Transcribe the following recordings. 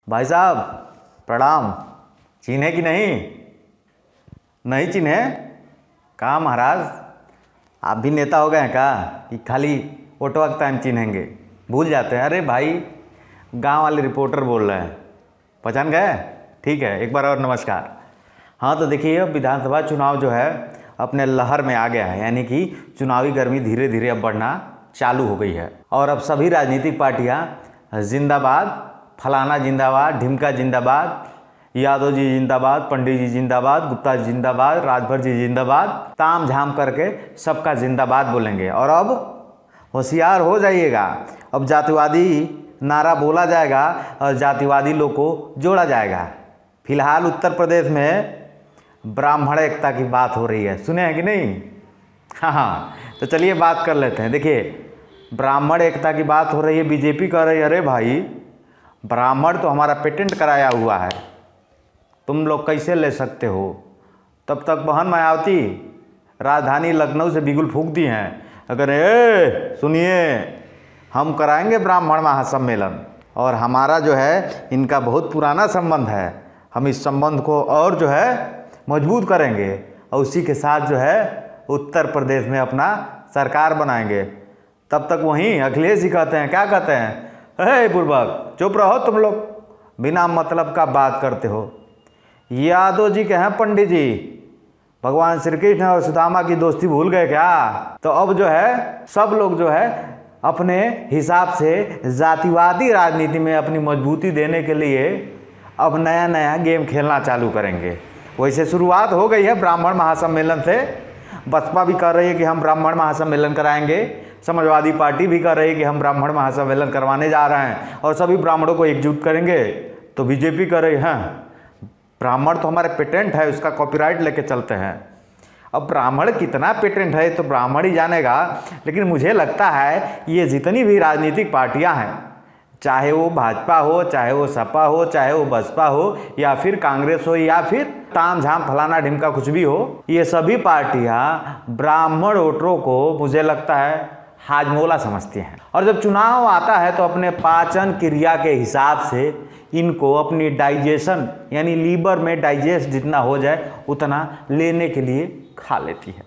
भाई साहब प्रणाम। चिन्हे कि नहीं? नहीं चिन्हे? कहाँ महाराज, आप भी नेता हो गए हैं क्या कि खाली वोट वक्त टाइम चिन्हेंगे, भूल जाते हैं? अरे भाई गांव वाले रिपोर्टर बोल रहे हैं, पहचान गए? ठीक है, एक बार और नमस्कार। हाँ तो देखिए, विधानसभा चुनाव जो है अपने लहर में आ गया है, यानी कि चुनावी गर्मी धीरे धीरे अब बढ़ना चालू हो गई है। और अब सभी राजनीतिक पार्टियां जिंदाबाद, फलाना जिंदाबाद, ढिमका जिंदाबाद, यादव जी जिंदाबाद, पंडित जी जिंदाबाद, गुप्ता जी जिंदाबाद, राजभर जी जिंदाबाद, ताम झाम करके सबका जिंदाबाद बोलेंगे। और अब होशियार हो जाइएगा, अब जातिवादी नारा बोला जाएगा और जातिवादी लोग को जोड़ा जाएगा। फिलहाल उत्तर प्रदेश में ब्राह्मण एकता की बात हो रही है, सुने हैं कि नहीं? हाँ, तो चलिए बात कर लेते हैं। देखिए, ब्राह्मण एकता की बात हो रही है, बीजेपी कह रही है अरे भाई ब्राह्मण तो हमारा पेटेंट कराया हुआ है, तुम लोग कैसे ले सकते हो? तब तक बहन मायावती राजधानी लखनऊ से बिगुल फूंक दी हैं, अगर सुनिए हम कराएंगे ब्राह्मण महासम्मेलन, और हमारा जो है इनका बहुत पुराना संबंध है, हम इस संबंध को और जो है मजबूत करेंगे और उसी के साथ जो है उत्तर प्रदेश में अपना सरकार बनाएंगे। तब तक वहीं अखिलेश जी कहते हैं, क्या कहते हैं? हे बुर्बक चुप रहो, तुम लोग बिना मतलब का बात करते हो। यादव जी के हैं पंडित जी, भगवान श्री कृष्ण और सुदामा की दोस्ती भूल गए क्या? तो अब जो है सब लोग जो है अपने हिसाब से जातिवादी राजनीति में अपनी मजबूती देने के लिए अब नया नया गेम खेलना चालू करेंगे। वैसे शुरुआत हो गई है ब्राह्मण महासम्मेलन से, बसपा भी कर रही है कि हम ब्राह्मण महासम्मेलन कराएंगे, समाजवादी पार्टी भी कर रही है कि हम ब्राह्मण महासम्मेलन करवाने जा रहे हैं और सभी ब्राह्मणों को एकजुट करेंगे। तो बीजेपी कर रही है ब्राह्मण तो हमारे पेटेंट है, उसका कॉपीराइट लेके चलते हैं। अब ब्राह्मण कितना पेटेंट है तो ब्राह्मण ही जानेगा, लेकिन मुझे लगता है ये जितनी भी राजनीतिक पार्टियां हैं, चाहे वो भाजपा हो, चाहे वो सपा हो, चाहे वो बसपा हो, या फिर कांग्रेस हो, या फिर ताम झाम फलाना ढिमका कुछ भी हो, ये सभी पार्टियां ब्राह्मण वोटरों को मुझे लगता है हाजमोला समझती हैं। और जब चुनाव आता है तो अपने पाचन क्रिया के हिसाब से इनको अपनी डाइजेशन यानी लीवर में डाइजेस्ट जितना हो जाए उतना लेने के लिए खा लेती है।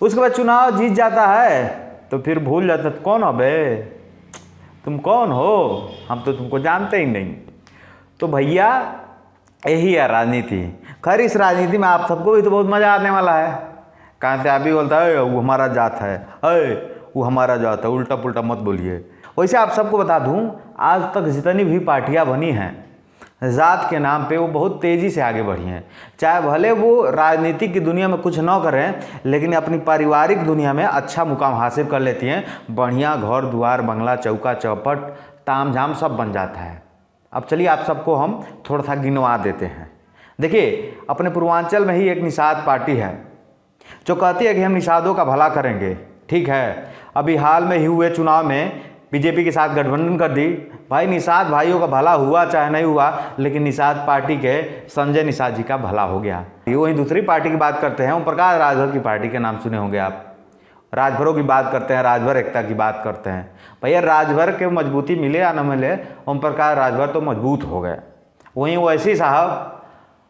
उसके बाद चुनाव जीत जाता है तो फिर भूल जाता है कौन हो बे, तुम कौन हो, हम तो तुमको जानते ही नहीं। तो भैया यही है राजनीति। खैर इस राजनीति में आप सबको भी तो बहुत मज़ा आने वाला है। कहाँ से आप भी बोलता है वो हमारा जात है, वो हमारा जात है, उल्टा पुल्टा मत बोलिए। वैसे आप सबको बता दूं, आज तक जितनी भी पार्टियां बनी हैं ज़ात के नाम पे वो बहुत तेज़ी से आगे बढ़ी हैं। चाहे भले वो राजनीतिक की दुनिया में कुछ न करें, लेकिन अपनी पारिवारिक दुनिया में अच्छा मुकाम हासिल कर लेती हैं। बढ़िया घर द्वार बंगला चौका चौपट ताम झाम सब बन जाता है। अब चलिए आप सबको हम थोड़ा सा गिनवा देते हैं। देखिए, अपने पूर्वांचल में ही एक निषाद पार्टी है जो कहती है कि हम निषादों का भला करेंगे। ठीक है, अभी हाल में ही हुए चुनाव में बीजेपी के साथ गठबंधन कर दी। भाई निषाद भाइयों का भला हुआ चाहे नहीं हुआ, लेकिन निषाद पार्टी के संजय निषाद जी का भला हो गया। वहीं दूसरी पार्टी की बात करते हैं, ओम प्रकाश राजभर की पार्टी के नाम सुने होंगे आप। राजभरों की बात करते हैं, राजभर एकता की बात करते हैं। भैया राजभर के मजबूती मिले या न मिले, ओम प्रकाश राजभर तो मजबूत हो गए। वहीं ओवैसी साहब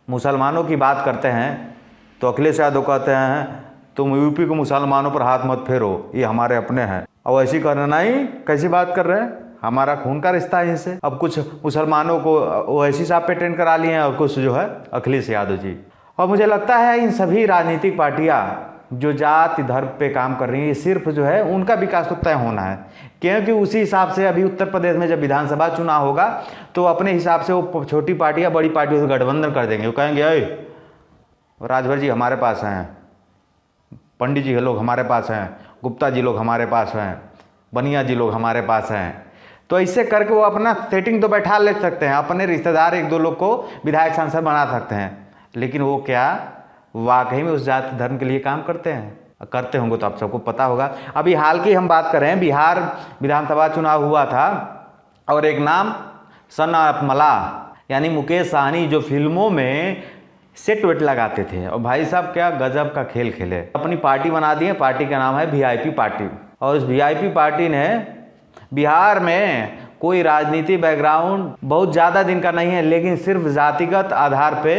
मुसलमानों की बात करते हैं तो अखिलेश यादव कहते हैं तुम यूपी के मुसलमानों पर हाथ मत फेरो, ये हमारे अपने हैं। और ऐसी करना नहीं, कैसी बात कर रहे हैं, हमारा खून का रिश्ता है इनसे। अब कुछ मुसलमानों को ओवैसी साहब पेटेंट करा लिए हैं और कुछ जो है अखिलेश यादव जी। और मुझे लगता है इन सभी राजनीतिक पार्टियां जो जाति धर्म पे काम कर रही हैं, ये सिर्फ जो है उनका विकास तो तय होना है, क्योंकि उसी हिसाब से अभी उत्तर प्रदेश में जब विधानसभा चुनाव होगा तो अपने हिसाब से वो छोटी पार्टियाँ बड़ी पार्टियों से गठबंधन कर देंगे। वो कहेंगे अरे राजभर जी हमारे पास हैं, पंडित जी लोग हमारे पास हैं, गुप्ता जी लोग हमारे पास हैं, बनिया जी लोग हमारे पास हैं। तो ऐसे करके वो अपना सेटिंग तो बैठा ले सकते हैं, अपने रिश्तेदार एक दो लोग को विधायक सांसद बना सकते हैं, लेकिन वो क्या वाकई में उस जाति धर्म के लिए काम करते हैं? करते होंगे तो आप सबको पता होगा। अभी हाल की हम बात करें, बिहार विधानसभा चुनाव हुआ था और एक नाम सन ऑफ मला यानी मुकेश सहनी जो फिल्मों में सेट वेट लगाते थे, और भाई साहब क्या गजब का खेल खेले, अपनी पार्टी बना दी है। पार्टी का नाम है वीआईपी पार्टी, और उस वीआईपी पार्टी ने बिहार में कोई राजनीति बैकग्राउंड बहुत ज़्यादा दिन का नहीं है, लेकिन सिर्फ जातिगत आधार पे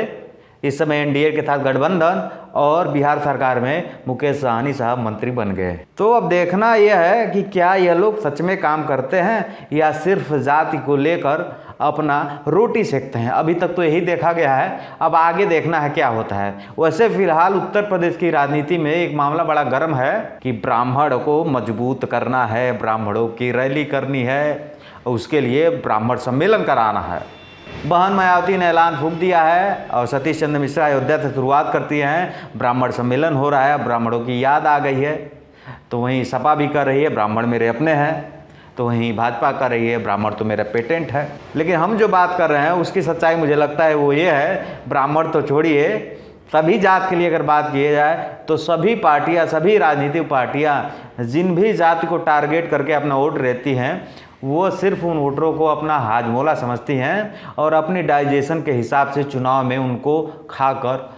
इस समय एनडीए के साथ गठबंधन और बिहार सरकार में मुकेश सहनी साहब मंत्री बन गए। तो अब देखना यह है कि क्या यह लोग सच में काम करते हैं या सिर्फ जाति को लेकर अपना रोटी सेकते हैं। अभी तक तो यही देखा गया है, अब आगे देखना है क्या होता है। वैसे फिलहाल उत्तर प्रदेश की राजनीति में एक मामला बड़ा गर्म है कि ब्राह्मण को मजबूत करना है, ब्राह्मणों की रैली करनी है, उसके लिए ब्राह्मण सम्मेलन कराना है। बहन मायावती ने ऐलान फूंक दिया है और सतीश चंद्र मिश्रा अयोध्या से शुरुआत करती हैं, ब्राह्मण सम्मेलन हो रहा है, ब्राह्मणों की याद आ गई है। तो वहीं सपा भी कर रही है, ब्राह्मण मेरे अपने हैं। तो वहीं भाजपा कर रही है, ब्राह्मण तो मेरा पेटेंट है। लेकिन हम जो बात कर रहे हैं उसकी सच्चाई मुझे लगता है वो ये है, ब्राह्मण तो छोड़िए, सभी जात के लिए अगर बात की जाए तो सभी पार्टियां, सभी राजनीतिक पार्टियां जिन भी जाति को टारगेट करके अपना वोट रहती हैं, वो सिर्फ उन वोटरों को अपना हाजमोला समझती हैं और अपनी डाइजेशन के हिसाब से चुनाव में उनको खाकर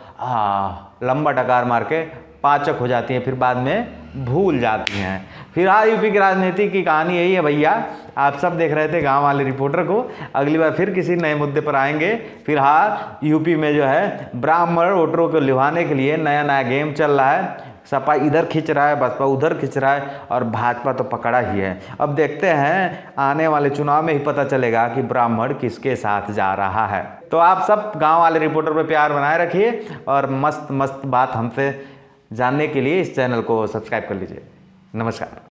लंबा डकार मार के पाचक हो जाती हैं, फिर बाद में भूल जाती हैं। फिलहाल यूपी की राजनीति की कहानी यही है भैया। आप सब देख रहे थे गांव वाले रिपोर्टर को। अगली बार फिर किसी नए मुद्दे पर आएंगे। फिलहाल यूपी में जो है ब्राह्मण वोटरों को लुभाने के लिए नया नया गेम चल रहा है। सपा इधर खींच रहा है, बसपा उधर खींच रहा है और भाजपा तो पकड़ा ही है। अब देखते हैं आने वाले चुनाव में ही पता चलेगा कि ब्राह्मण किसके साथ जा रहा है। तो आप सब गांव वाले रिपोर्टर पे प्यार बनाए रखिए और मस्त मस्त बात हमसे जानने के लिए इस चैनल को सब्सक्राइब कर लीजिए। नमस्कार।